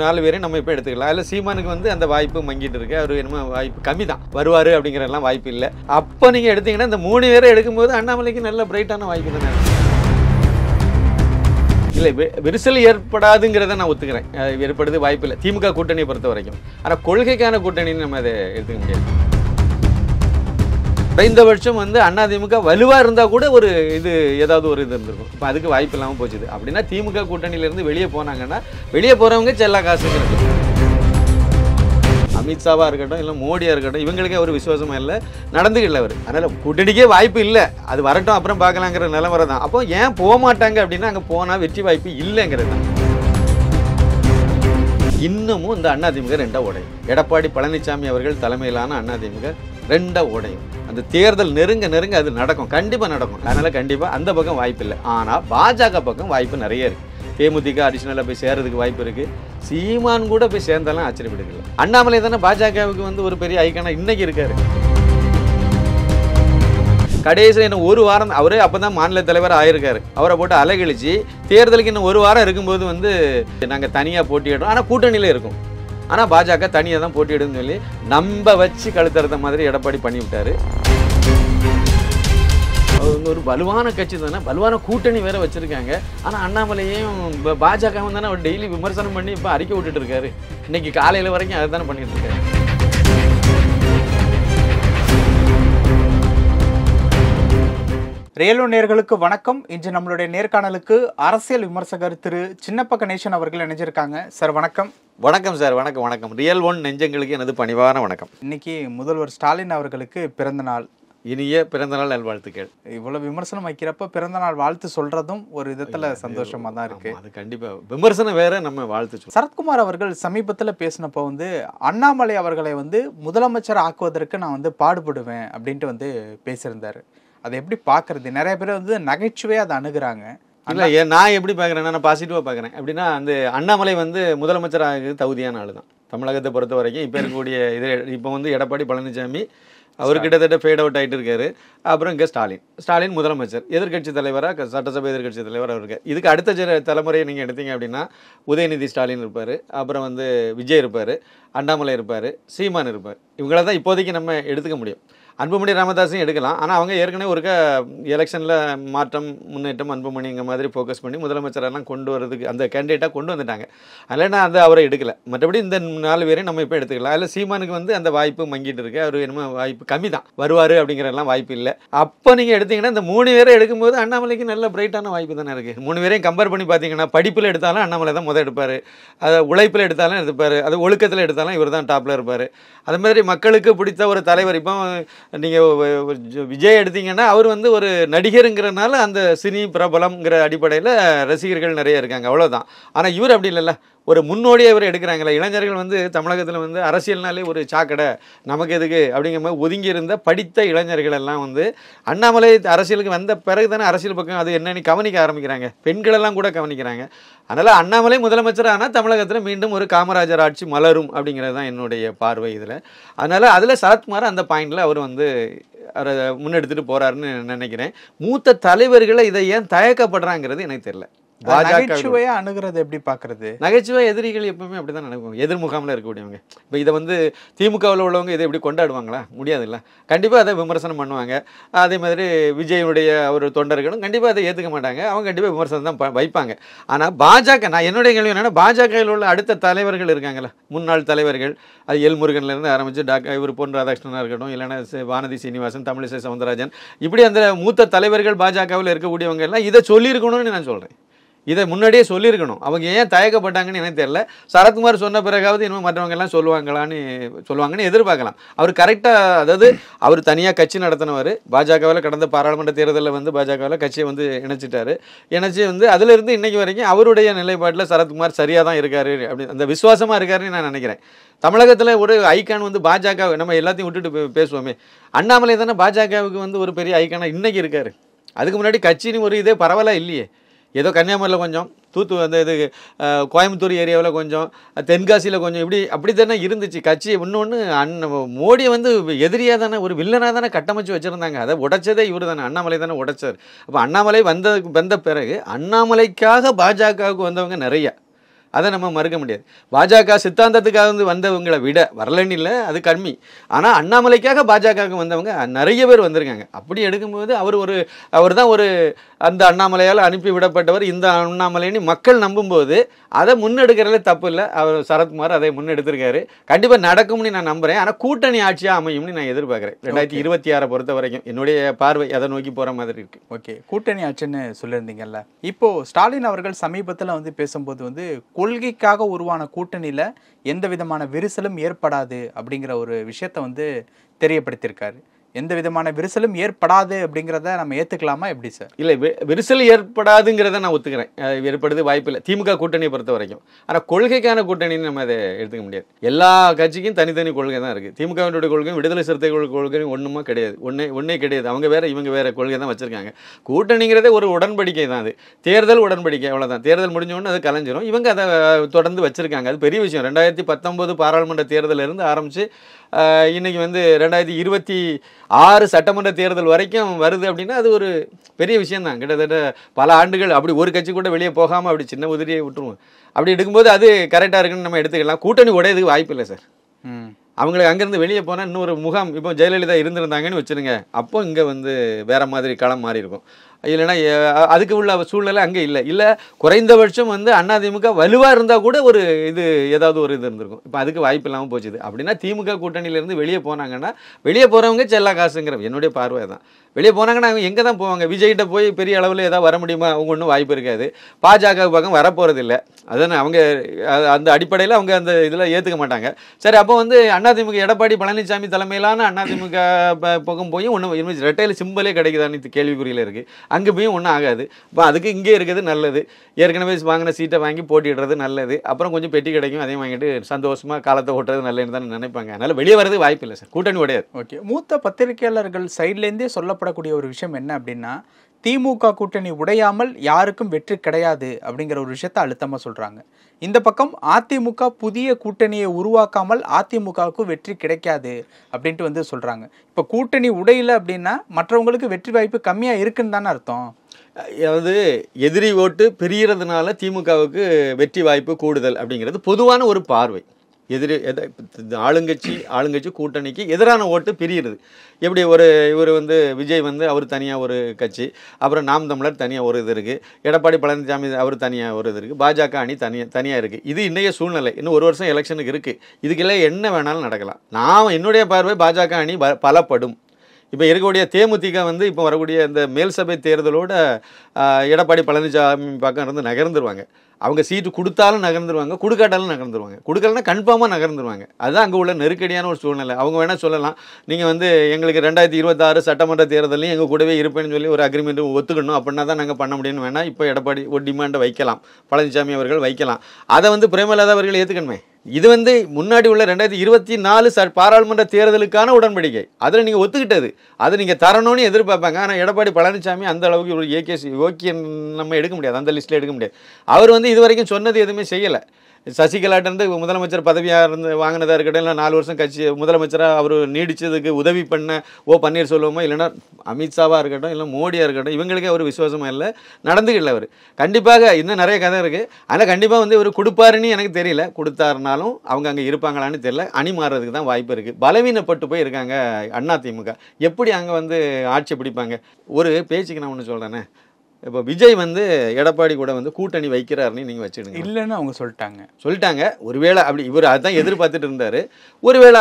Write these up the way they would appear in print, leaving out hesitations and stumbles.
4 பேரையும் நம்ம இப்போ எடுத்துக்கலாம். அதில் சீமானுக்கு வந்து அந்த வாய்ப்பு மங்கிட்டு இருக்கு. அவர் என்னமோ வாய்ப்பு கம்மி தான், வருவார் அப்படிங்கிறதெல்லாம் வாய்ப்பு இல்லை. அப்போ நீங்கள் எடுத்தீங்கன்னா இந்த 3 பேரை எடுக்கும்போது அண்ணாமலைக்கு நல்ல பிரைட்டான வாய்ப்பு தானே. இல்லை, விரிசல் ஏற்படாதுங்கிறத நான் ஒத்துக்கிறேன். ஏற்படுது வாய்ப்பு இல்லை திமுக கூட்டணியை பொறுத்த வரைக்கும். ஆனால் கொள்கைக்கான கூட்டணின்னு நம்ம அதை எடுத்துக்க முடியாது. குறைந்தபட்சம் வந்து அதிமுக வலுவாக இருந்தால் கூட ஒரு இது ஏதாவது ஒரு இது இருந்திருக்கும். இப்போ அதுக்கு வாய்ப்பு இல்லாமல் போச்சுது. அப்படின்னா திமுக கூட்டணியிலேருந்து வெளியே போனாங்கன்னா வெளியே போகிறவங்க செல்லா காசுங்கிறது. அமித்ஷாவாக இருக்கட்டும் இல்லை மோடியாக இருக்கட்டும், இவங்களுக்கே ஒரு விசுவாசமாக இல்லை, நடந்துக்கல அவர். அதனால் கூட்டணிக்கே வாய்ப்பு இல்லை, அது வரட்டும் அப்புறம் பார்க்கலாங்கிற நிலவரை தான். அப்போ ஏன் போக மாட்டாங்க அப்படின்னா அங்கே போனால் வெற்றி வாய்ப்பு இல்லைங்கிறது தான். இன்னமும் இந்த அதிமுக 2 உடையும். எடப்பாடி பழனிசாமி அவர்கள் தலைமையிலான அதிமுக 2 உடையும். அந்த தேர்தல் நெருங்க நெருங்க அது நடக்கும், கண்டிப்பாக நடக்கும். அதனால் கண்டிப்பாக அந்த பக்கம் வாய்ப்பு இல்லை. ஆனால் பாஜக பக்கம் வாய்ப்பு நிறைய இருக்குது. தேமுதிக அடிஷனலாக போய் சேர்றதுக்கு வாய்ப்பு இருக்குது. சீமான் கூட போய் சேர்ந்தாலும் ஆச்சரியப்படுதில்லை. அண்ணாமலை தானே பாஜகவுக்கு வந்து ஒரு பெரிய ஐக்கானா இன்னைக்கு இருக்காரு. கடைசியில் இன்னும் 1 வாரம் அவரே அப்போ தான் மாநில தலைவர் ஆயிருக்காரு. அவரை போட்டு அலைகழிச்சு தேர்தலுக்கு இன்னும் 1 வாரம் இருக்கும்போது வந்து நாங்கள் தனியாக போட்டியிடுறோம், ஆனால் கூட்டணியில் இருக்கும். ஆனால் பாஜக தனியாக தான் போட்டியிடுன்னு சொல்லி நம்ப வச்சு கழுத்தறுத்த மாதிரி எடப்பாடி பண்ணி விட்டார். அவங்க ஒரு வலுவான கட்சி தானே, வலுவான கூட்டணி வேற வச்சிருக்காங்க. ஆனால் அண்ணாமலையும் பாஜகவும் தானே அவர் டெய்லி விமர்சனம் பண்ணி இப்போ அறிக்கை விட்டுட்டு இருக்காரு. இன்னைக்கு காலையில் வரைக்கும் அதை தானே பண்ணிட்டு இருக்காரு. ரியல் ஒன் நேயர்களுக்கு வணக்கம். இன்று நம்மளுடைய நேர்காணலுக்கு அரசியல் விமர்சகர் திரு சின்னப்ப கணேசன் அவர்கள் இணைஞ்சிருக்காங்க. சார் வணக்கம். வணக்கம் சார். வணக்கம் வணக்கம். ரியல் ஒன் நெஞ்சங்களுக்கு எனது பணிவான வணக்கம். இன்னைக்கு முதல்வர் ஸ்டாலின் அவர்களுக்கு பிறந்த நாள். இனிய பிறந்தநாள் நல்வாழ்த்துக்கள். இவ்வளவு விமர்சனம் வைக்கிறப்ப பிறந்தநாள் வாழ்த்து சொல்றதும் ஒரு விதத்துல சந்தோஷமா தான் இருக்கு. அது கண்டிப்பா விமர்சனம் வேற, நம்ம வாழ்த்து. சரத்குமார் அவர்கள் சமீபத்துல பேசினப்போ வந்து அண்ணாமலை அவர்களை வந்து முதலமைச்சர் ஆக்குவதற்கு நான் வந்து பாடுபடுவேன் அப்படின்ட்டு வந்து பேசியிருந்தாரு. அதை எப்படி பாக்குறது? நிறைய பேர் வந்து நகைச்சுவையா அதை அணுகுறாங்க. இல்லை, நான் எப்படி பார்க்குறேன்னா நான் பாசிட்டிவாக பார்க்குறேன். அப்படின்னா அந்த அண்ணாமலை வந்து முதலமைச்சராக தகுதியான ஆள் தான் தமிழகத்தை பொறுத்த வரைக்கும். இப்போ இருக்கக்கூடிய இது இப்போ வந்து எடப்பாடி பழனிசாமி அவர் கிட்டத்தட்ட ஃபேட் அவுட் ஆகிட்டு இருக்காரு. அப்புறம் இங்கே ஸ்டாலின் முதலமைச்சர், எதிர்கட்சி தலைவராக, சட்டசபை எதிர்கட்சி தலைவராக இருக்கார். இதுக்கு அடுத்த தலைமுறையை நீங்கள் எடுத்தீங்க அப்படின்னா உதயநிதி ஸ்டாலின் இருப்பார், அப்புறம் வந்து விஜய் இருப்பார், அண்ணாமலை இருப்பார், சீமான் இருப்பார். இவங்கள தான் இப்போதைக்கு நம்ம எடுத்துக்க முடியும். அன்புமணி ராமதாஸையும் எடுக்கலாம். ஆனால் அவங்க ஏற்கனவே ஒரு எலெக்ஷனில் மாற்றம் முன்னேற்றம் அன்புமணிங்க மாதிரி ஃபோக்கஸ் பண்ணி முதலமைச்சரெல்லாம் கொண்டு வரதுக்கு அந்த கேண்டிடேட்டாக கொண்டு வந்துட்டாங்க. அதில் நான் அவரை எடுக்கலை. மற்றபடி இந்த 4 பேரையும் நம்ம இப்போ எடுத்துக்கலாம். அதில் சீமானுக்கு வந்து அந்த வாய்ப்பு மங்கிட்டு இருக்கு. அவர் என்னமோ வாய்ப்பு கம்மி தான், வருவார் அப்படிங்கிறதெல்லாம் வாய்ப்பு இல்லை. அப்போ நீங்கள் எடுத்தீங்கன்னா இந்த 3 பேரை எடுக்கும்போது அண்ணாமலைக்கு நல்ல பிரைட்டான வாய்ப்பு தானே இருக்குது. 3 பேரையும் கம்பேர் பண்ணி பார்த்தீங்கன்னா படிப்பில் எடுத்தாலும் அண்ணாமலை தான் முதல் எடுப்பார், அதை உழைப்பில் எடுத்தாலும் எடுப்பார், அது ஒழுக்கத்தில் எடுத்தாலும் இவர் தான் டாப்பில் இருப்பார். அது மாதிரி மக்களுக்கு பிடித்த ஒரு தலைவர். இப்போ நீங்கள் விஜய் எடுத்தீங்கன்னா அவர் வந்து ஒரு நடிகருங்கிறனால அந்த சினி பிரபலம்ங்கிற அடிப்படையில் ரசிகர்கள் நிறைய இருக்காங்க, அவ்வளோதான். ஆனால் இவர் அப்படி இல்லைல்ல, ஒரு முன்னோடியை இவர் எடுக்கிறாங்களே. இளைஞர்கள் வந்து தமிழகத்தில் வந்து அரசியல்னாலே ஒரு சாக்கடை, நமக்கு எதுக்கு அப்படிங்கிற மாதிரி ஒதுங்கி இருந்த படித்த இளைஞர்கள் எல்லாம் வந்து அண்ணாமலை அரசியலுக்கு வந்த பிறகு தானே அரசியல் பக்கம் அது என்னன்னு கவனிக்க ஆரம்பிக்கிறாங்க. பெண்களெல்லாம் கூட கவனிக்கிறாங்க. அதனால் அண்ணாமலை முதலமைச்சர் ஆனால் தமிழகத்தில் மீண்டும் ஒரு காமராஜர் ஆட்சி மலரும் அப்படிங்கிறது தான் என்னுடைய பார்வை இதில். அதனால் அதில் சரத்குமார் அந்த பாயிண்டில் அவர் வந்து அதை முன்னெடுத்துட்டு போகிறாருன்னு நினைக்கிறேன். மூத்த தலைவர்களை இதை ஏன் தயக்கப்படுறாங்கிறது எனக்கு தெரியல. நகைச்சுவையா அணுகிறது எப்படி பாக்குறது? நகைச்சுவை எதிரிகள் எப்பவுமே அப்படிதான் நடக்கும், எதிர்முகாமில் இருக்கக்கூடியவங்க. இப்போ இதை வந்து திமுகவில் உள்ளவங்க இதை எப்படி கொண்டாடுவாங்களா? முடியாதுல்ல. கண்டிப்பாக அதை விமர்சனம் பண்ணுவாங்க. அதே மாதிரி விஜயனுடைய ஒரு தொண்டர்களும் கண்டிப்பாக அதை ஏற்றுக்க மாட்டாங்க. அவங்க கண்டிப்பாக விமர்சனம் தான் வைப்பாங்க. ஆனால் பாஜக, நான் என்னுடைய கேள்வி என்னன்னா, பாஜகவில் உள்ள அடுத்த தலைவர்கள் இருக்காங்களா, முன்னாள் தலைவர்கள், அது எல் முருகன்லேருந்து ஆரம்பித்து இவர் பொன் ராதாகிருஷ்ணனாக இருக்கட்டும், இல்லைன்னா வானதி சீனிவாசன், தமிழிசை சவுந்தரராஜன், இப்படி அந்த மூத்த தலைவர்கள் பாஜகவில் இருக்கக்கூடியவங்க எல்லாம் இதை சொல்லியிருக்கணும்னு நான் சொல்கிறேன். இதை முன்னாடியே சொல்லியிருக்கணும். அவங்க ஏன் தயக்கப்பட்டாங்கன்னு எனக்கு தெரியல. சரத்குமார் சொன்ன பிறகாவது இன்னும் மற்றவங்க எல்லாம் சொல்லுவாங்கன்னு எதிர்பார்க்கலாம். அவர் கரெக்டாக, அதாவது அவர் தனியாக கட்சி நடத்தினவர். பாஜகவில் கடந்த பாராளுமன்ற தேர்தலில் வந்து பாஜகவில் கட்சியை வந்து இணைச்சி வந்து அதிலிருந்து இன்னைக்கு வரைக்கும் அவருடைய நிலைப்பாட்டில் சரத்குமார் சரியாக தான் இருக்காரு, அப்படி அந்த விசுவாசமாக இருக்காருன்னு நான் நினைக்கிறேன். தமிழகத்தில் ஒரு ஐக்கான் வந்து பாஜக, நம்ம எல்லாத்தையும் விட்டுட்டு பேசுவோமே, அண்ணாமலை தானே பாஜகவுக்கு வந்து ஒரு பெரிய ஐக்கானாக இன்னைக்கு இருக்காரு. அதுக்கு முன்னாடி கட்சின்னு ஒரு இதே பரவலாக இல்லையே. ஏதோ கன்னியாகுமரியில் கொஞ்சம், அந்த இது கோயம்புத்தூர் ஏரியாவில் கொஞ்சம், தென்காசியில் கொஞ்சம், அப்படி தானே இருந்துச்சு கட்சி. இன்னொன்று மோடியை வந்து எதிரியாக தானே, ஒரு வில்லனாக தானே கட்டமைச்சு வச்சுருந்தாங்க. அதை உடைச்சதே இவர் தானே, அண்ணாமலை தானே உடைச்சார். அப்போ அண்ணாமலை வந்த பிறகு அண்ணாமலைக்காக பாஜகவுக்கு வந்தவங்க நிறைய. அதை நம்ம மறுக்க முடியாது. பாஜக சித்தாந்தத்துக்காக வந்து வந்தவங்களை விட வரலன்னு இல்லை, அது கம்மி. ஆனால் அண்ணாமலைக்காக பாஜகவுக்கு வந்தவங்க நிறைய பேர் வந்திருக்காங்க. அப்படி எடுக்கும்போது அவர் தான் ஒரு அந்த அண்ணாமலையால் அனுப்பி விடப்பட்டவர் இந்த அண்ணாமலைன்னு மக்கள் நம்பும்போது அதை முன்னெடுக்கிறதுல தப்பு இல்லை. அவர் சரத்குமார் அதை முன்னெடுத்திருக்காரு. கண்டிப்பாக நடக்கும்னு நான் நம்புகிறேன். ஆனால் கூட்டணி ஆட்சியாக அமையும்னு நான் எதிர்பார்க்குறேன். 2026 பொறுத்த வரைக்கும் என்னுடைய பார்வை அதை நோக்கி போகிற மாதிரி இருக்கு. ஓகே, கூட்டணி ஆட்சின்னு சொல்லியிருந்தீங்கல்ல, இப்போ ஸ்டாலின் அவர்கள் சமீபத்தில் வந்து பேசும்போது வந்து கொள்கைக்காக உருவான கூட்டணியில் எந்த விதமான விரிசலும் ஏற்படாது அப்படிங்கிற ஒரு விஷயத்த வந்து தெரியப்படுத்தியிருக்காரு. எந்த விதமான விரிசலும் ஏற்படாது அப்படிங்கிறத நம்ம ஏற்றுக்கலாமா எப்படி சார்? இல்லை, விரிசல் ஏற்படாதுங்கிறத நான் ஒத்துக்கிறேன். ஏற்படுது வாய்ப்பு இல்லை திமுக கூட்டணியை பொறுத்த வரைக்கும். ஆனால் கொள்கைக்கான கூட்டணின்னு நம்ம அதை எடுத்துக்க முடியாது. எல்லா கட்சிக்கும் தனித்தனி கொள்கை தான் இருக்குது. திமுகவினுடைய கொள்கையும் விடுதலை சிறுத்தைகள் கொள்கையும் ஒன்றுமா கிடையாது, ஒன்றே கிடையாது. அவங்க வேற இவங்க வேற கொள்கை தான் வச்சுருக்காங்க. கூட்டணிங்கிறதே ஒரு உடன்படிக்கை தான். அது தேர்தல் உடன்படிக்கை, அவ்வளோதான். தேர்தல் முடிஞ்சோடனே அது கலைஞ்சிரும். இவங்க அதை தொடர்ந்து வச்சுருக்காங்க. அது பெரிய விஷயம். 2019 பாராளுமன்ற தேர்தலிருந்து ஆரம்பித்து இன்றைக்கி வந்து 2026 சட்டமன்ற தேர்தல் வரைக்கும் வருது அப்படின்னா அது ஒரு பெரிய விஷயம்தான். கிட்டத்தட்ட பல ஆண்டுகள் அப்படி ஒரு கட்சி கூட வெளியே போகாமல் அப்படி சின்ன உதிரியை விட்டுருவோம். அப்படி எடுக்கும்போது அது கரெக்டாக இருக்குன்னு நம்ம எடுத்துக்கலாம். கூட்டணி உடையதுக்கு வாய்ப்பு இல்லை சார். அவங்களுக்கு அங்கேருந்து வெளியே போனால் இன்னொரு முகாம், இப்போ ஜெயலலிதா இருந்திருந்தாங்கன்னு வச்சுருங்க, அப்போ இங்கே வந்து வேறு மாதிரி களம் மாறி இருக்கும். இல்லைன்னா அதுக்கு உள்ள சூழ்நிலை அங்கே இல்லை. குறைந்தபட்சம் வந்து அதிமுக வலுவாக இருந்தால் கூட ஒரு ஏதாவது ஒரு இது இருந்திருக்கும். இப்போ அதுக்கு வாய்ப்பு இல்லாமல் போச்சுது. அப்படின்னா திமுக கூட்டணியிலேருந்து வெளியே போனாங்கன்னா வெளியே போகிறவங்க செல்லா காசுங்கிற என்னுடைய பார்வை தான். வெளியே போனாங்கன்னா அவங்க எங்கே தான் போவாங்க? விஜய்கிட்ட போய் பெரிய அளவில் ஏதாவது வர முடியுமா? அவங்க ஒன்றும் வாய்ப்பு இருக்காது. பாஜக பக்கம் வரப்போகிறதில்லை. அதான் அவங்க அந்த அடிப்படையில் அவங்க அந்த இதில் ஏற்றுக்க மாட்டாங்க. சரி, அப்போ வந்து அதிமுக எடப்பாடி பழனிசாமி தலைமையிலான அதிமுக பக்கம் போய் ஒன்றும் ரெட்டையில் சிம்பலே கிடைக்குதான்னு கேள்விக்குறியில் இருக்குது. அங்கே போய் ஒன்றும் ஆகாது. இப்போ அதுக்கு இங்கே இருக்கிறது நல்லது. ஏற்கனவே வாங்கின சீட்டை வாங்கி போட்டிடுறது நல்லது. அப்புறம் கொஞ்சம் பெட்டி கிடைக்கும், அதையும் வாங்கிட்டு சந்தோஷமாக காலத்தை ஓட்டுறது நல்லதுன்னு தான் நினைப்பாங்க. அதனால் வெளியே வரது வாய்ப்பு இல்லை சார். கூட்டணி உடையாது. ஓகே, மூத்த பத்திரிகையாளர்கள் சைட்லேருந்தே சொல்லப்படக்கூடிய ஒரு விஷயம் என்ன அப்படின்னா, திமுக கூட்டணி உடையாமல் யாருக்கும் வெற்றி கிடையாது அப்படிங்கிற ஒரு விஷயத்த அழுத்தமாக சொல்கிறாங்க. இந்த பக்கம் அதிமுக புதிய கூட்டணியை உருவாக்காமல் அதிமுகவுக்கு வெற்றி கிடைக்காது அப்படின்ட்டு வந்து சொல்கிறாங்க. இப்போ கூட்டணி உடையில அப்படின்னா மற்றவங்களுக்கு வெற்றி வாய்ப்பு கம்மியாக இருக்குன்னு தானே அர்த்தம்? அதாவது எதிரி ஓட்டு பிரியறதுனால திமுகவுக்கு வெற்றி வாய்ப்பு கூடுதல் அப்படிங்கிறது பொதுவான ஒரு பார்வை. ஆளுங்கட்சி கூட்டணிக்கு எதிரான ஓட்டு பிரிகிறது. எப்படி இவர் வந்து விஜய் வந்து அவர் தனியாக ஒரு கட்சி, அப்புறம் நாம் தமிழர் தனியாக ஒரு இது இருக்குது, எடப்பாடி பழனிசாமி அவர் தனியாக ஒரு இது இருக்குது, பாஜக அணி தனியாக இருக்குது. இது இன்றைய சூழ்நிலை. இன்னும் ஒரு வருஷம் எலெக்ஷனுக்கு இருக்குது. இதுக்கெல்லாம் என்ன வேணாலும் நடக்கலாம். என்னுடைய பார்வை பாஜக அணி பலப்படும். இப்போ இருக்கக்கூடிய தேமுதிக வந்து இப்போ வரக்கூடிய இந்த மேல் சபை தேர்தலோட எடப்பாடி பழனிசாமி பக்கம் இருந்து நகர்ந்துருவாங்க. அவங்க சீட்டு கொடுத்தாலும் நகர்ந்துருவாங்க, கொடுக்காட்டாலும் நகர்ந்துருவாங்க. கொடுக்கலன்னா கன்ஃபார்மாக நகர்ந்துருவாங்க. அதுதான் அங்கே உள்ள நெருக்கடியான ஒரு சூழ்நிலை. அவங்க வேணால் சொல்லலாம், நீங்கள் வந்து எங்களுக்கு 2026 சட்டமன்ற தேர்தலையும் எங்கள் கூடவே இருப்பேன்னு சொல்லி ஒரு அக்ரிமெண்ட் ஒத்துக்கணும், அப்படின்னா தான் நாங்கள் பண்ண முடியும்னு வேணால் இப்போ எடப்பாடி ஒரு டிமாண்டை வைக்கலாம், பழனிசாமி அவர்கள் வைக்கலாம். அதை வந்து பிரேமலதா அவர்கள் ஏற்றுக்கணுமே. இது வந்து முன்னாடி உள்ள 2024 பாராளுமன்ற தேர்தலுக்கான உடன்படிக்கை. அதில் நீங்கள் ஒத்துக்கிட்டது, அதை நீங்கள் தரணும்னு எதிர்பார்ப்பாங்க. ஆனால் எடப்பாடி பழனிசாமி அந்த அளவுக்கு ஒரு ஓகே நம்ம எடுக்க முடியாது, அந்த லிஸ்ட்டில் எடுக்க முடியாது. அவர் வந்து இது வரைக்கும் சொன்னது எதுவுமே செய்யலை. சசிகலாட்டேருந்து முதலமைச்சர் பதவியாக வாங்கினதாக இருக்கட்டும், இல்லை 4 வருஷம் கட்சி முதலமைச்சராக அவர் நீடித்ததுக்கு உதவி பண்ண பன்னீர்செல்வமோ இல்லைன்னா அமித்ஷாவாக இருக்கட்டும், இல்லை மோடியாக இருக்கட்டும், இவங்களுக்கே அவர் விசுவாசமாக இல்லை, நடந்துக்கல. அவர் கண்டிப்பாக இன்னும் நிறைய கதை இருக்குது. ஆனால் கண்டிப்பாக வந்து இவர் கொடுப்பாருன்னு எனக்கு தெரியல. கொடுத்தாருனாலும் அவங்க அங்கே இருப்பாங்களான்னு தெரியல. அணி மாறுறதுக்கு தான் வாய்ப்பு இருக்குது. பலவீனப்பட்டு போய் இருக்காங்க அதிமுக. எப்படி அங்கே வந்து ஆட்சி பிடிப்பாங்க? ஒரு பேச்சுக்கு நான் ஒன்று சொல்கிறேன்னே, இப்போ விஜய் வந்து எடப்பாடி கூட வந்து கூட்டணி வைக்கிறாருன்னு நீங்கள் வச்சுடுங்க. இல்லைன்னு அவங்க சொல்லிட்டாங்க. ஒருவேளை அப்படி இவர் அதுதான் எதிர்பார்த்துட்டு இருந்தார். ஒருவேளை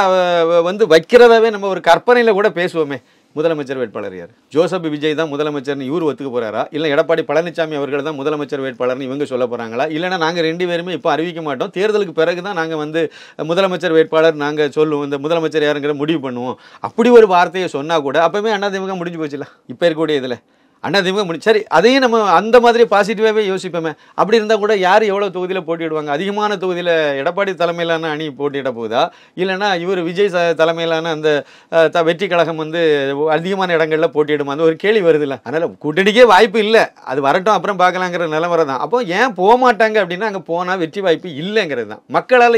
வந்து வைக்கிறதாவே நம்ம ஒரு கற்பனையில் கூட பேசுவோமே. முதலமைச்சர் வேட்பாளர் யார்? ஜோசப் விஜய் தான் முதலமைச்சர்னு இவர் ஒத்துக்க போகிறாரா? இல்லை எடப்பாடி பழனிசாமி அவர்கள் தான் முதலமைச்சர் வேட்பாளர்னு இவங்க சொல்ல போகிறாங்களா? இல்லைனா நாங்கள் 2 பேருமே இப்போ அறிவிக்க மாட்டோம், தேர்தலுக்கு பிறகு தான் நாங்கள் வந்து முதலமைச்சர் வேட்பாளர் நாங்கள் சொல்லுவோம், இந்த முதலமைச்சர் யாருங்கிற முடிவு பண்ணுவோம், அப்படி ஒரு வார்த்தையை சொன்னால் கூட அப்போவே அதிமுக முடிஞ்சு போச்சுல. இப்போ இருக்கக்கூடிய இதில் அதிமுக சரி, அதையும் நம்ம அந்த மாதிரி பாசிட்டிவாகவே யோசிப்போமே. அப்படி இருந்தால் கூட யார் எவ்வளோ தொகுதியில் போட்டியிடுவாங்க? அதிகமான தொகுதியில் எடப்பாடி தலைமையிலான அணி போட்டியிட போகுதா, இல்லைனா இவர் விஜய் தலைமையிலான அந்த வெற்றி கழகம் வந்து அதிகமான இடங்களில் போட்டியிடுமா? அந்த ஒரு கேள்வி வருதில்ல. அதனால் கூட்டணிக்கே வாய்ப்பு இல்லை, அது வரட்டும் அப்புறம் பார்க்கலாங்கிற நிலவரை தான். அப்போ ஏன் போக மாட்டாங்க அப்படின்னா, அங்கே போனால் வெற்றி வாய்ப்பு இல்லைங்கிறது தான். மக்களால்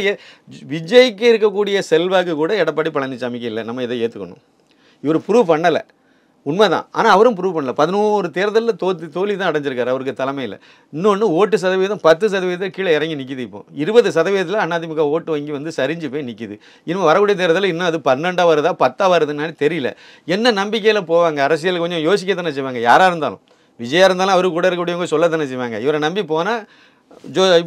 விஜய்க்கு இருக்கக்கூடிய செல்வாக்கு கூட எடப்பாடி பழனிசாமிக்கு இல்லை. நம்ம இதை ஏற்றுக்கணும். இவர் ப்ரூவ் பண்ணலை. உண்மைதான். ஆனால் அவரும் ப்ரூவ் பண்ணல. 11 தேர்தலில் தோல்வி தான் அடைஞ்சிருக்காரு அவருக்கு தலைமையில். இன்னொன்று ஓட்டு சதவீதம் 10% கீழே இறங்கி நிற்கிது. இப்போ 20% அதிமுக ஓட்டு வங்கி வந்து சரிஞ்சு போய் நிற்கிது. இன்னும் வரக்கூடிய தேர்தலில் இன்னும் அது 12 வருதா 10 வருதுன்னு தெரியல. என்ன நம்பிக்கையில் போவாங்க? அரசியல் கொஞ்சம் யோசிக்க தானே செய்வாங்க. யாராக இருந்தாலும், விஜயா இருந்தாலும் அவருக்கு கூட இருக்கக்கூடியவங்க சொல்ல தானே செய்வாங்க. இவரை நம்பி போனால்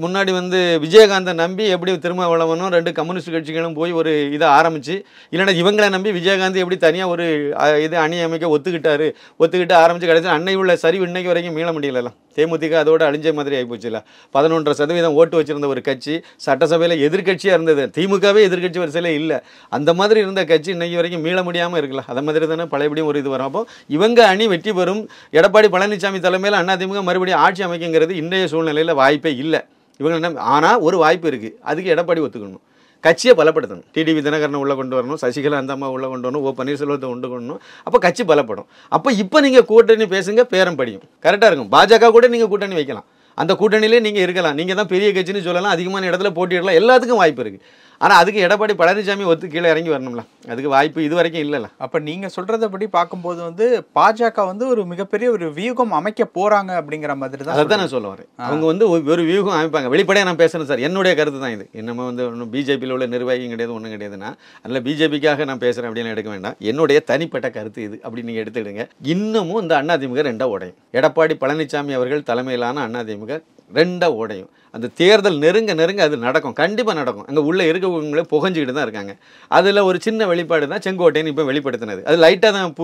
முன்னாடி வந்து விஜயகாந்தை நம்பி எப்படி திருமாவளவனும் 2 கம்யூனிஸ்ட் கட்சிகளும் போய் ஒரு இதை ஆரம்பிச்சு, இல்லைன்னா இவங்களை நம்பி விஜயகாந்த் எப்படி தனியாக ஒரு இது அணி அமைக்க ஒத்துக்கிட்டு ஆரம்பிச்சு கடைசி அன்னை உள்ள சரிவு இன்னைக்கு வரைக்கும் மீள முடியல. தேமுதிக அதோட அழிஞ்ச மாதிரி ஆகிப்போச்சுல. 11.5% ஓட்டு வச்சிருந்த ஒரு கட்சி சட்டசபையில் எதிர்கட்சியாக இருந்தது. திமுகவே எதிர்கட்சி வரிசையில் இல்லை. அந்த மாதிரி இருந்த கட்சி இன்னைக்கு வரைக்கும் மீள முடியாமல் இருக்குல்ல. அதை மாதிரி தானே பழையபடியும் ஒரு இது வரும். அப்போ இவங்க அணி வெற்றி பெறும், எடப்பாடி பழனிசாமி தலைமையில் அதிமுக மறுபடியும் ஆட்சி அமைக்குங்கிறது இன்றைய சூழ்நிலையில் வாய்ப்பே இல்லை. இவங்க என்ன, ஆனால் ஒரு வாய்ப்பு இருக்குது. அதுக்கு எடப்பாடி ஒத்துக்கணும். கட்சியை பலப்படுத்தணும். டிடிவி தினகரனை உள்ளே கொண்டு வரணும், சசிகலா அந்த அம்மா உள்ளே கொண்டு வரணும், ஓ பன்னீர்செல்வத்தை கொண்டு வரணும். அப்போ கட்சி பலப்படும். அப்போ இப்போ நீங்கள் கூட்டணி பேசுங்க, பேரம் படியும், கரெக்டாக இருக்கும். பாஜக கூட நீங்கள் கூட்டணி வைக்கலாம், அந்த கூட்டணியிலே நீங்கள் இருக்கலாம். நீங்கள் தான் பெரிய கட்சின்னு சொல்லலாம், அதிகமான இடத்துல போட்டியிடலாம், எல்லாத்துக்கும் வாய்ப்பு இருக்குது. ஆனால் அதுக்கு எடப்பாடி பழனிசாமி கீழே இறங்கி வரணும்ல. அதுக்கு வாய்ப்பு இது வரைக்கும் இல்லைல்ல. அப்போ நீங்கள் சொல்கிறதபடி பார்க்கும்போது வந்து பாஜக வந்து ஒரு மிகப்பெரிய ஒரு வியூகம் அமைக்க போகிறாங்க அப்படிங்கிற மாதிரி தான். அதை தான் நான் சொல்ல வரேன். அவங்க வந்து ஒரு வியூகம் அமைப்பாங்க. வெளிப்படையாக நான் பேசுகிறேன் சார், என்னுடைய கருத்து தான் இது. நம்ம வந்து ஒன்றும் பிஜேபியில் உள்ள நிர்வாகியும் கிடையாது, ஒன்றும் கிடையாதுன்னா அதில் பிஜேபிக்காக நான் பேசுகிறேன் அப்படின்னு எடுக்க வேண்டாம். என்னுடைய தனிப்பட்ட கருத்து இது அப்படி நீங்கள் எடுத்துக்கிடுங்க. இன்னமும் இந்த அதிமுக 2 உடையும். எடப்பாடி பழனிசாமி அவர்கள் தலைமையிலான அதிமுக 2 உடையும். அந்த தேர்தல் நெருங்க அது நடக்கும், கண்டிப்பாக நடக்கும். அங்கே உள்ளே இருக்கவங்களே புகஞ்சிக்கிட்டு தான் இருக்காங்க. அதில் ஒரு சின்ன வெளிப்பாடு தான் செங்கோட்டைன்னு இப்போ வெளிப்படுத்தினது. அது லைட்டாக தான்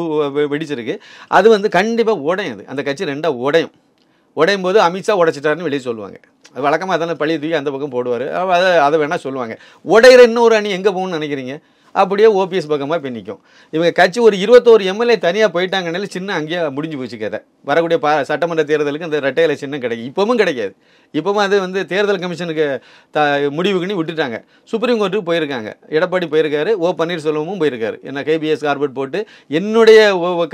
வெடிச்சிருக்கு. அது வந்து கண்டிப்பாக உடையும். அந்த கட்சி 2 உடையும் போது அமித்ஷா உடைச்சிட்டாருன்னு வெளியே சொல்லுவாங்க. அது வழக்கமாக அதனால் பழைய தூக்கி அந்த பக்கம் போடுவார். அதை வேணால் சொல்லுவாங்க. உடையிற இன்னொரு அணி எங்கே போகணும்னு நினைக்கிறீங்க? அப்படியே ஓபிஎஸ் பக்கமாக போய் நிற்கும். இவங்க கட்சி ஒரு 21 எம்எல்ஏ தனியாக போயிட்டாங்கனால சின்ன அங்கேயே முடிஞ்சு போச்சு கதை. வரக்கூடிய சட்டமன்ற தேர்தலுக்கு அந்த ரெட்டை இலை சின்னம் கிடைக்கும். இப்போவும் கிடைக்காது. இப்போவும் அது வந்து தேர்தல் கமிஷனுக்கு முடிவுக்குன்னு விட்டுட்டாங்க. சுப்ரீம் கோர்ட்டுக்கு போயிருக்காங்க. எடப்பாடி போயிருக்காரு, ஓ பன்னீர்செல்வமும் போயிருக்காரு. என்ன கேபிஎஸ் கார்பெட் போட்டு என்னுடைய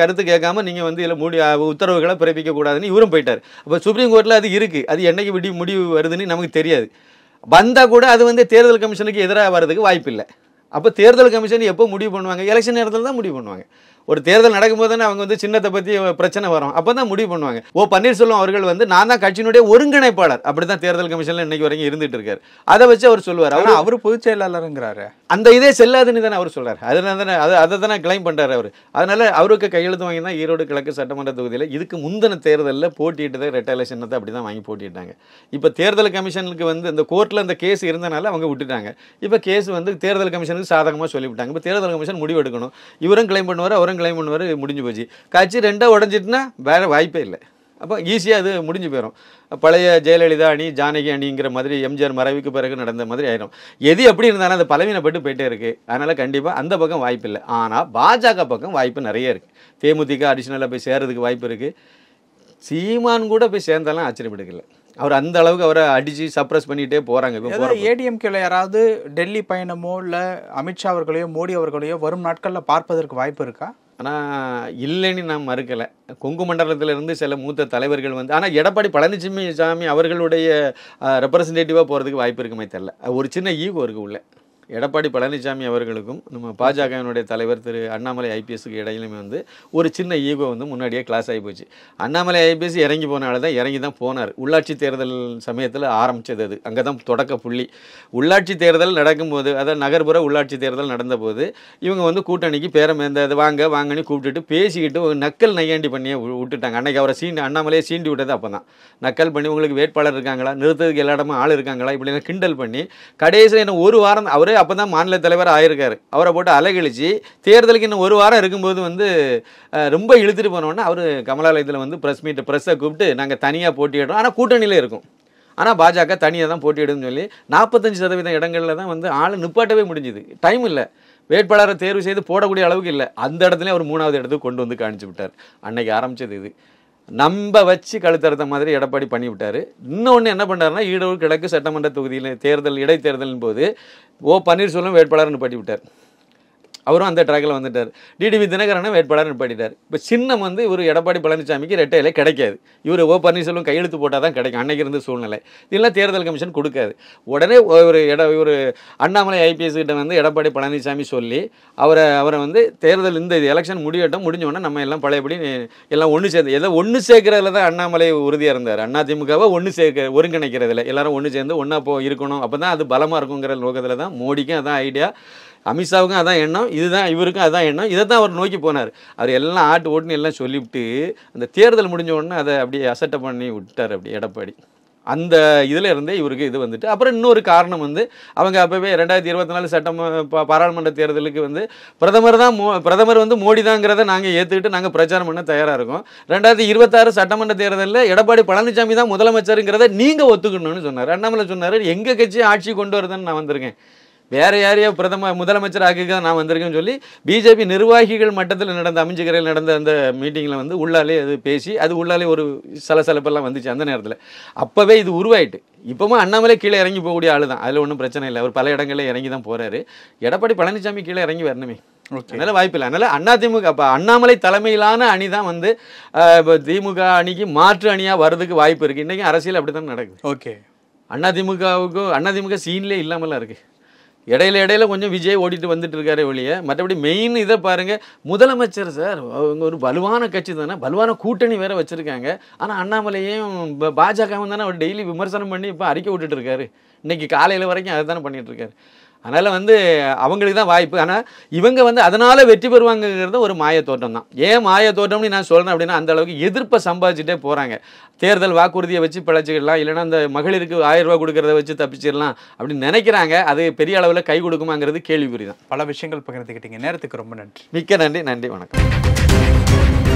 கருத்து கேட்காம நீங்கள் வந்து இதில் உத்தரவுகளை பிறப்பிக்கக்கூடாதுன்னு இவரும் போயிட்டார். அப்போ சுப்ரீம் கோர்ட்டில் அது இருக்குது. அது என்னைக்கு முடிவு வருதுன்னு நமக்கு தெரியாது. வந்தால் கூட அது வந்து தேர்தல் கமிஷனுக்கு எதிராக வர்றதுக்கு வாய்ப்பு இல்லை. அப்போ தேர்தல் கமிஷன் எப்போ முடிவு பண்ணுவாங்க? எலெக்ஷன் நேரத்தில் தான் முடிவு பண்ணுவாங்க. ஒரு தேர்தல் நடக்கும்போது தானே அவங்க வந்து சின்னத்தை பற்றி பிரச்சனை வரும், அப்போ தான் முடிவு பண்ணுவாங்க. ஓ பன்னீர்செல்வம் அவர்கள் வந்து நான் தான் கட்சியினுடைய ஒருங்கிணைப்பாளர் அப்படி தான் தேர்தல் கமிஷனில் இன்னைக்கு வரைக்கும் இருந்துட்டு இருக்காரு. அதை வச்சு அவர் சொல்லுவார். அவர் பொதுச் செயலாளருங்கிறாரு. அந்த இதே செல்லாதுன்னு தானே அவர் சொல்கிறார். அதனால தானே அதை தானே கிளைம் பண்ணுறாரு அவர். அதனால் அவருக்கு கையெழுத்து வாங்கி தான் ஈரோடு கிழக்கு சட்டமன்ற தொகுதியில் இதுக்கு முந்தின தேர்தலில் போட்டிட்டு தான் ரெட்டை இலை சின்னத்தை அப்படி தான் வாங்கி போட்டிட்டாங்க. இப்போ தேர்தல் கமிஷனுக்கு வந்து இந்த கோர்ட்டில் அந்த கேஸ் இருந்தனால அவங்க விட்டுட்டாங்க. இப்போ கேஸ் வந்து தேர்தல் கமிஷனுக்கு சாதகமாக சொல்லிவிட்டாங்க. இப்போ தேர்தல் கமிஷன் முடிவு எடுக்கணும். இவரும் கிளைம் பண்ணுவார், அவரும் கிளைம் பண்ணுவார். முடிஞ்சு போச்சு. கட்சி 2 உடஞ்சிட்டுனா வேறு வாய்ப்பே இல்லை. அப்போ ஈஸியாக அது முடிஞ்சு போயிடும். பழைய ஜெயலலிதா அணி ஜானகி அணிங்கிற மாதிரி எம்ஜிஆர் மறைவுக்கு பிறகு நடந்த மாதிரி ஆயிடும். எது எப்படி இருந்தாலும் அது பலவீனப்பட்டு போயிட்டே இருக்குது. அதனால் கண்டிப்பாக அந்த பக்கம் வாய்ப்பு இல்லை. ஆனால் பாஜக பக்கம் வாய்ப்பு நிறைய இருக்குது. தேமுதிக அடிஷ்னலாக போய் சேர்றதுக்கு வாய்ப்பு இருக்குது. சீமான் கூட போய் சேர்ந்தாலும் ஆச்சரியப்படுக்கல. அவர் அந்த அளவுக்கு அவரை அடித்து சப்ரஸ் பண்ணிகிட்டே போகிறாங்க. இப்போ ஏடிஎம்கேல யாராவது டெல்லி பயணமோ இல்லை அமித்ஷா அவர்களையோ மோடி அவர்களையோ வரும் நாட்களில் பார்ப்பதற்கு வாய்ப்பு இருக்கா? ஆனால் இல்லைன்னு நான் மறுக்கலை. கொங்கு மண்டலத்திலிருந்து சில மூத்த தலைவர்கள் வந்து, ஆனால் எடப்பாடி பழனிசாமி அவர்களுடைய ரெப்ரசன்டேட்டிவாக போகிறதுக்கு வாய்ப்பு இருக்குமே தெரியல. ஒரு சின்ன ஈகோ இருக்குது உள்ள. எடப்பாடி பழனிசாமி அவர்களுக்கும் நம்ம பாஜகவினுடைய தலைவர் திரு அண்ணாமலை ஐபிஎஸ்க்கு இடையிலுமே வந்து ஒரு சின்ன ஈகோ வந்து முன்னாடியே கிளாஸ் ஆகி போச்சு. அண்ணாமலை ஐபிஎஸ் இறங்கி போனால தான் இறங்கி தான் போனார். உள்ளாட்சி தேர்தல் சமயத்தில் ஆரம்பித்தது அது. அங்கே தான் தொடக்க புள்ளி. உள்ளாட்சி தேர்தல் நடக்கும்போது, அதாவது நகர்ப்புற உள்ளாட்சி தேர்தல் நடந்தபோது இவங்க வந்து கூட்டணிக்கு பேரமேந்தது வாங்கன்னு கூப்பிட்டுட்டு பேசிக்கிட்டு ஒரு நக்கல் நையாண்டி பண்ணியே விட்டுட்டாங்க. அன்றைக்கி அவரை அண்ணாமலையை சீண்டி விட்டது அப்போ தான். நக்கல் பண்ணி உங்களுக்கு வேட்பாளர் இருக்காங்களா, நிறுத்ததுக்கு எல்லா இடமும் ஆள் இருக்காங்களா இப்படின்னா கிண்டல் பண்ணி கடைசியில் என்ன ஒரு வாரம் அவரே அப்போ தான் மாநில தலைவர் ஆயிருக்காரு. அவரை போட்டு அலைகழிச்சு தேர்தலுக்கு இன்னும் ஒரு வாரம் இருக்கும்போது வந்து ரொம்ப இழுத்துட்டு போனோன்னா அவர் கமலாலயத்தில் வந்து ப்ரெஸ்ஸை கூப்பிட்டு நாங்கள் தனியாக போட்டியிடுறோம், ஆனால் கூட்டணியில் இருக்கும், ஆனால் பாஜக தனியாக தான் போட்டியிடுன்னு சொல்லி 45% இடங்களில் தான் வந்து ஆள் நிப்பாட்டவே முடிஞ்சுது. டைம் இல்லை, வேட்பாளரை தேர்வு செய்து போடக்கூடிய அளவுக்கு இல்லை. அந்த இடத்துல அவர் 3வது இடத்துக்கு கொண்டு வந்து காணிச்சு விட்டார். அன்னைக்கு ஆரம்பித்தது இது. நம்ப வச்சு கழுத்தறுத்த மாதிரி எடப்பாடி பண்ணிவிட்டார். இன்னொன்று என்ன பண்ணாருன்னா, ஈரோடு கிழக்கு சட்டமன்ற தொகுதியில் இடைத்தேர்தலின் போது ஓ பன்னீர்செல்வம் வேட்பாளர் நிப்பாட்டி விட்டார். அவரும் அந்த ட்ராக்கில் வந்துட்டார். டிடிவி தினகரனை வேட்பாளர் நிப்பாட்டிட்டார். இப்போ சின்னம் வந்து இவர் எடப்பாடி பழனிசாமிக்கு ரெட்டை இலை கிடைக்காது. இவர் ஓ பன்னீர்செல்வம் கையெழுத்து போட்டால் தான் கிடைக்கும். அன்னைக்கு இருந்த சூழ்நிலை இதெல்லாம் தேர்தல் கமிஷன் கொடுக்காது. உடனே ஒரு அண்ணாமலை ஐபிஎஸ் கிட்ட வந்து எடப்பாடி பழனிசாமி சொல்லி அவரை வந்து தேர்தல் இந்த எலெக்ஷன் முடிஞ்ச உடனே நம்ம எல்லாம் பழையபடி எல்லாம் ஒன்று சேர்ந்து ஒன்று சேர்க்கறதுல தான் அண்ணாமலை உறுதியாக இருந்தார். அதிமுகவை ஒருங்கிணைக்கிறதுல எல்லாரும் ஒன்று சேர்ந்து ஒன்றா இருக்கணும், அப்போ தான் அது பலமாக இருக்குங்கிற நோக்கத்தில் தான். மோடிக்கும் அதான் ஐடியா, அமித்ஷாவுக்கும் அதான் எண்ணம், இதுதான் இவருக்கும் அதான் எண்ணம். இதை தான் அவர் நோக்கி போனார். அவர் எல்லாம் ஆட்டு ஓட்டுன்னு எல்லாம் சொல்லிவிட்டு அந்த தேர்தல் முடிஞ்ச உடனே அதை அப்படியே அசட்டை பண்ணி விட்டார் அப்படி எடப்பாடி. அந்த இதில் இருந்தே இவருக்கு இது வந்துட்டு அப்புறம் இன்னொரு காரணம் வந்து அவங்க அப்போவே 2024 பாராளுமன்ற தேர்தலுக்கு வந்து பிரதமர் வந்து மோடி தாங்கிறத நாங்கள் ஏற்றுக்கிட்டு நாங்கள் பிரச்சாரம் பண்ண தயாராக இருக்கோம். 2026 சட்டமன்ற தேர்தலில் எடப்பாடி பழனிசாமி தான் முதலமைச்சருங்கிறத நீங்கள் ஒத்துக்கணும்னு சொன்னார். அண்ணாமலை சொன்னார், எங்கள் கட்சி ஆட்சி கொண்டு வருதுன்னு நான் வந்திருக்கேன், வேற யாரையோ முதலமைச்சர் ஆக்கிக்க நான் வந்திருக்கேன்னு சொல்லி பிஜேபி நிர்வாகிகள் மட்டத்தில் நடந்த அமைஞ்சுக்கரையில் நடந்த அந்த மீட்டிங்கில் வந்து உள்ளாலே அது பேசி அது உள்ளாலே ஒரு சலசலப்பெல்லாம் வந்துச்சு அந்த நேரத்தில். அப்போவே இது உருவாயிட்டு. இப்போவும் அண்ணாமலை கீழே இறங்கி போகக்கூடிய ஆளு தான், அதில் ஒன்றும் பிரச்சனை இல்லை. அவர் பல இடங்களில் இறங்கி தான் போகிறாரு. எடப்பாடி பழனிசாமி கீழே இறங்கி வரணுமே, அதனால வாய்ப்பு இல்லை. அதனால அதிமுக அப்போ அண்ணாமலை தலைமையிலான அணி தான் வந்து திமுக அணிக்கு மாற்று அணியாக வர்றதுக்கு வாய்ப்பு இருக்குது. இன்றைக்கி அரசியல் அப்படி தான் நடக்குது. ஓகே, அதிமுக சீன்லேயே இல்லாமலாம் இருக்குது. இடையில கொஞ்சம் விஜய் ஓடிட்டு வந்துட்டு இருக்காரு ஒழிய, மற்றபடி மெயின் இதை பாருங்க, முதலமைச்சர் சார் அவங்க ஒரு வலுவான கட்சி தானே, வலுவான கூட்டணி வேற வச்சிருக்காங்க. ஆனால் அண்ணாமலையும் பாஜகவும் தானே அவர் டெய்லி விமர்சனம் பண்ணி இப்போ அறிக்கை விட்டுட்டு இருக்காரு. இன்னைக்கு காலையில் வரைக்கும் அதை தானே பண்ணிட்டு இருக்காரு. அதனால் வந்து அவங்களுக்கு தான் வாய்ப்பு. ஆனால் இவங்க வந்து அதனால் வெற்றி பெறுவாங்கங்கிறது ஒரு மாய தோட்டம் தான். ஏன் மாய தோட்டம்னு நான் சொல்கிறேன் அப்படின்னா, அந்த அளவுக்கு எதிர்ப்பை சம்பாதிச்சுட்டே போகிறாங்க. தேர்தல் வாக்குறுதியை வச்சு பிழைச்சிக்கலாம், இல்லைனா அந்த மகளிருக்கு 1000 ரூபா கொடுக்கறத வச்சு தப்பிச்சிடலாம் அப்படின்னு நினைக்கிறாங்க. அது பெரிய அளவில் கை கொடுக்குமாங்கிறது கேள்விக்குறி தான். பல விஷயங்கள் பகிர்ந்துக்கிட்டீங்க. நேரத்துக்கு ரொம்ப நன்றி. மிக்க நன்றி. நன்றி, வணக்கம்.